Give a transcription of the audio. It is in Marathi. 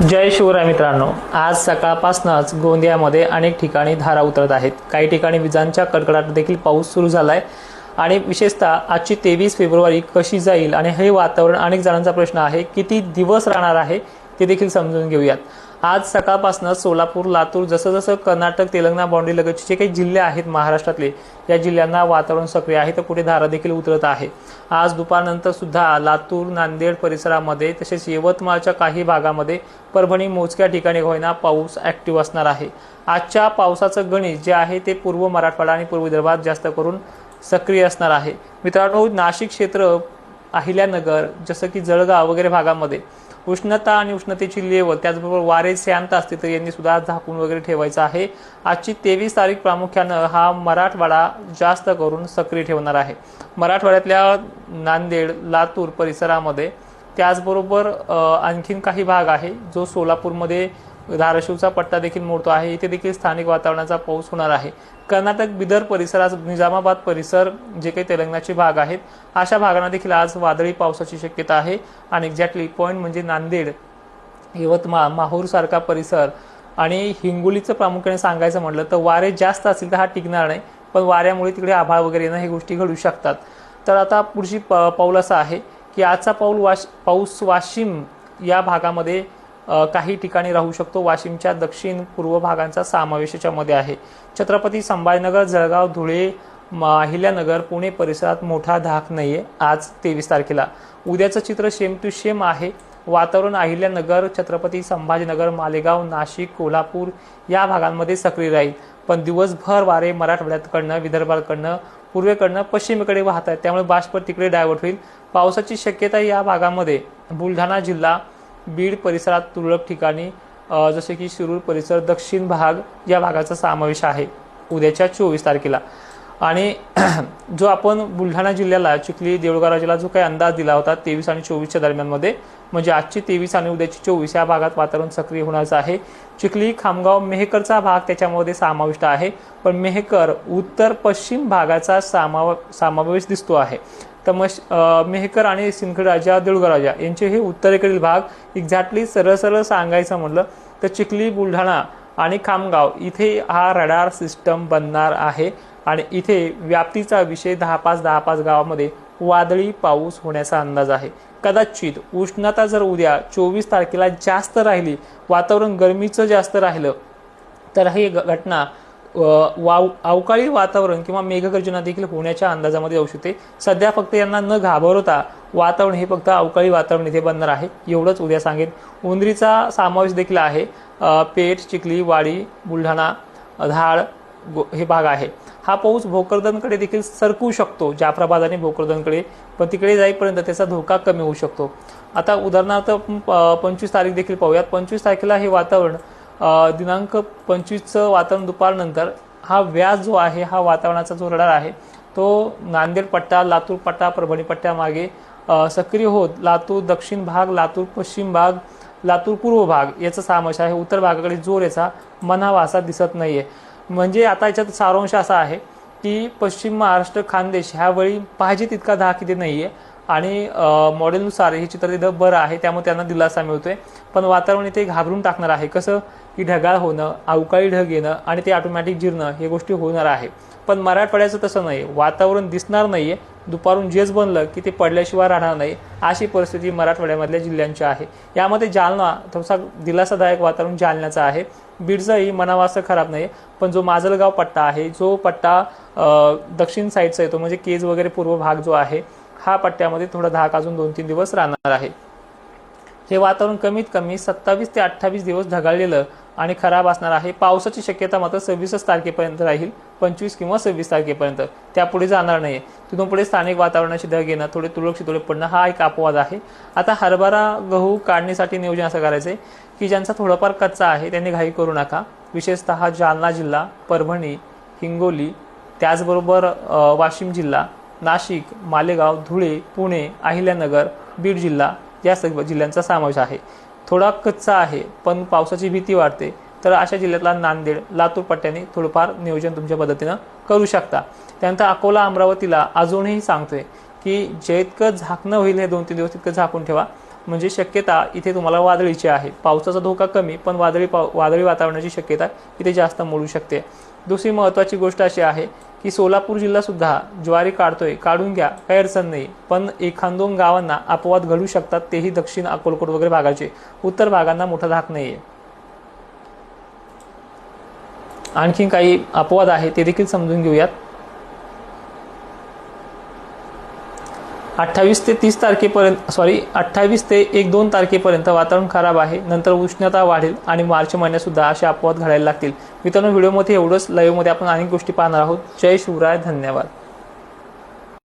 जय शिवराय मित्रांनो, आज सकाळपासूनच गोंदियामध्ये अनेक ठिकाणी धारा उतरत आहेत। काही ठिकाणी विजांच्या कडकडाटात देखील पाऊस सुरू झालाय आणि विशेषतः आजची 23 फेब्रुवारी कशी जाईल आणि हे वातावरण अनेक जणांचा प्रश्न आहे, किती दिवस राहणार आहे ते देखील समजून घेऊयात। आज सकाळपासून सोलापूर, लातूर, जसं कर्नाटक, तेलंगणा बाउंड्री लगतचे जे काही जिल्हे आहेत महाराष्ट्रातले, या जिल्ह्यांना वातावरण सक्रिय आहे तर कुठे धारा देखील उतरत आहे। आज दुपारनंतर सुद्धा लातूर, नांदेड परिसरामध्ये तसेच यवतमाळच्या काही भागामध्ये, परभणी मोजक्या ठिकाणी होईना पाऊस ऍक्टिव्ह असणार आहे। आजच्या पावसाचं गणित जे आहे ते पूर्व मराठवाडा आणि पूर्व विदर्भात जास्त करून सक्रिय असणार आहे। मित्रांनो, नाशिक क्षेत्र, अहिल्यानगर, जसं की जळगाव वगैरे भागामध्ये उष्णता आणि उष्णतेची लेवल, त्याचबरोबर वारे शांत असते तर यांनी सुद्धा झाकून वगैरे ठेवायचं आहे। आजची 23 तारीख प्रामुख्यानं हा मराठवाडा जास्त करून सक्रिय ठेवणार आहे। मराठवाड्यातल्या नांदेड, लातूर परिसरामध्ये, त्याचबरोबर आणखीन काही भाग आहे जो सोलापूरमध्ये धाराशिवचा पट्टा देखील मोडतो आहे, इथे देखील स्थानिक वातावरणाचा पाऊस होणार आहे। कर्नाटक, बिदर परिसरात, निजामाबाद परिसर, जे काही तेलंगणाचे भाग आहेत, अशा भागांना देखील आज वादळी पावसाची शक्यता आहे। आणि एक्झॅक्टली पॉईंट म्हणजे नांदेड, यवतमाळ, माहूर सारखा परिसर आणि हिंगोलीचं प्रामुख्याने सांगायचं म्हटलं तर वारे जास्त असतील तर हा टिकणार नाही, पण वाऱ्यामुळे तिकडे आभाळ वगैरे येणं हे गोष्टी घडू शकतात। तर आता पुढची पाऊल असं आहे की आजचा पाऊस वाशिम या भागामध्ये काही ठिकाणी राहू शकतो। वाशिमच्या दक्षिण पूर्व भागांचा समावेश याच्यामध्ये आहे। छत्रपती संभाजीनगर, जळगाव, धुळे, अहिल्यानगर, पुणे परिसरात मोठा धाक नाहीये आज 23 तारखेला। उद्याचं चित्र सेम टू सेम आहे। वातावरण अहिल्यानगर, छत्रपती संभाजीनगर, मालेगाव, नाशिक, कोल्हापूर या भागांमध्ये सक्रिय राहील, पण दिवसभर वारे मराठवाड्याकडनं, विदर्भाकडनं, पूर्वेकडनं पश्चिमेकडे वाहत आहेत, त्यामुळे बाष्प तिकडे डायव्हर्ट होईल। पावसाची शक्यता या भागामध्ये बुलढाणा जिल्हा, बीड परिसरात तुरळक ठिकाणी, जसे की शिरूर परिसर, दक्षिण भाग या भागाचा समावेश आहे उद्याच्या 24 तारखेला। आणि जो आपण बुलढाणा जिल्ह्याला, चिखली, देऊळगाव राज्याला जो काही अंदाज दिला होता 23 आणि 24च्या दरम्यानमध्ये, म्हणजे आजची 23 आणि उद्याची 24 या भागात वातावरण सक्रिय होण्याचं आहे। चिखली, खामगाव, मेहकरचा भाग त्याच्यामध्ये समाविष्ट आहे, पण मेहकर उत्तर पश्चिम भागाचा समावेश दिसतो आहे। तर मेहकर आणि सिंदखेड राजा, देऊळगाव राजा यांचे हे उत्तरेकडील भाग। एक्झॅक्टली सरळ सांगायचं म्हटलं तर चिखली, बुलढाणा आणि खामगाव इथे हा रडार सिस्टम बनणार आहे आणि इथे व्याप्तीचा विषय 10-5 गावामध्ये वादळी पाऊस होण्याचा अंदाज आहे। कदाचित उष्णता जर उद्या 24 तारखेला जास्त राहिली, वातावरण गरमीचं जास्त राहिलं, तर ही घटना अवकाळी वातावरण किंवा मेघगर्जना देखील होण्याच्या अंदाजामध्ये येऊ शकते। सध्या फक्त यांना न घाबरवता वातावरण हे फक्त अवकाळी वातावरण इथे बनणार आहे, एवढंच उद्या सांगेन। उंदरीचा समावेश देखील आहे। पेठ, चिखली, वाडी, बुलढाणा, धाड हे भाग आहे। हा पाऊस भोकरदनकडे देखील सरकू शकतो, जाफराबाद आणि भोकरदनकडे, पण तिकडे जाईपर्यंत त्याचा धोका कमी होऊ शकतो। आता उदाहरणार्थ 25 तारीख देखील पाहूयात। 25 तारखेला हे वातावरण, दिनांक 25चं वातावरण दुपारनंतर हा व्यास जो आहे, हा वातावरणाचा जो रडार आहे तो नांदेड पट्टा, लातूर पट्टा, परभणी पट्ट्या मागे सक्रिय होत लातूर दक्षिण भाग, लातूर पश्चिम भाग, लातूर पूर्व भाग याचा समावेश आहे। उत्तर भागाकडे जोर याचा म्हणावा असा दिसत नाहीये। म्हणजे आता याच्यात सारांश असा आहे की पश्चिम महाराष्ट्र, खानदेश ह्यावेळी पाहिजे तितका धाक इथे नाहीये आणि मॉडेलनुसार हे चित्र तिथं बरं आहे, त्यामुळे त्यांना दिलासा मिळतोय। पण वातावरण इथे घाबरून टाकणार आहे, कसं की ढगाळ होणं, अवकाळी ढग येणं आणि ते ऑटोमॅटिक जिरणं हे गोष्टी होणार आहे। पण मराठवाड्याचं तसं नाही, वातावरण दिसणार नाहीये, दुपारून जेच बनलं की ते पडल्याशिवाय राहणार नाही, अशी परिस्थिती मराठवाड्यामधल्या जिल्ह्यांची आहे। यामध्ये जालना थोडासा दिलासादायक वातावरण जालन्याचं आहे। बीडचंही म्हणावं असं खराब नाही, पण जो माजलगाव पट्टा आहे, जो पट्टा दक्षिण साईडचा येतो, म्हणजे केज वगैरे पूर्व भाग जो आहे, हा पट्ट्यामध्ये थोडा धाक अजून 2-3 दिवस राहणार आहे। हे वातावरण कमीत कमी 27 ते 28 दिवस ढगाळलेलं आणि खराब असणार आहे। पावसाची शक्यता मात्र 26 तारखेपर्यंत राहील, 25 किंवा 26 तारखेपर्यंत, त्यापुढे जाणार नाही। तिथून पुढे स्थानिक वातावरणाची ढग येणं, थोडे तुरळक शितोळे पडणं हा एक अपवाद आहे। आता हरभरा, गहू काढणीसाठी नियोजन असं करायचंय की ज्यांचा थोडाफार कच्चा आहे त्यांनी घाई करू नका। विशेषतः जालना जिल्हा, परभणी, हिंगोली, त्याचबरोबर वाशिम जिल्हा, नाशिक, मालेगाव, धुळे, पुणे, अहिल्यानगर, बीड जिल्हा या सर्व जिल्ह्यांचा समावेश आहे। थोडा कच्चा आहे पण पावसाची भीती वाटते, तर अशा जिल्ह्यातला नांदेड, लातूर पट्ट्याने थोडंफार नियोजन तुमच्या पद्धतीनं करू शकता। त्यानंतर अकोला, अमरावतीला अजूनही सांगतोय की जितकं झाकणं होईल हे 2-3 दिवस तितकं झाकून ठेवा। म्हणजे शक्यता इथे तुम्हाला वादळीची आहे। पावसाचा धोका कमी, पण वादळी वातावरणाची शक्यता इथे जास्त मोडू शकते। दुसरी महत्त्वाची गोष्ट अशी आहे की सोलापूर जिल्हा सुद्धा ज्वारी काढतोय, काढून घ्या, काही अडचण नाही, पण एखादोन गावांना अपवाद घडू शकतात, तेही दक्षिण अक्कलकोट वगैरे भागाचे। उत्तर भागांना मोठा धाक नाहीये। आणखी काही अपवाद आहे ते देखील समजून घेऊयात। 28 ते 30 तारखेपर्यंत 28 ते 1-2 तारखेपर्यंत वातावरण खराब आहे। नंतर उष्णता वाढेल आणि मार्च महिन्यात सुद्धा असे अपवाद घडायला लागतील। मित्रांनो, व्हिडिओमध्ये एवढंच। लाईव्हमध्ये आपण अनेक गोष्टी पाहणार आहोत। जय शिवराय, धन्यवाद।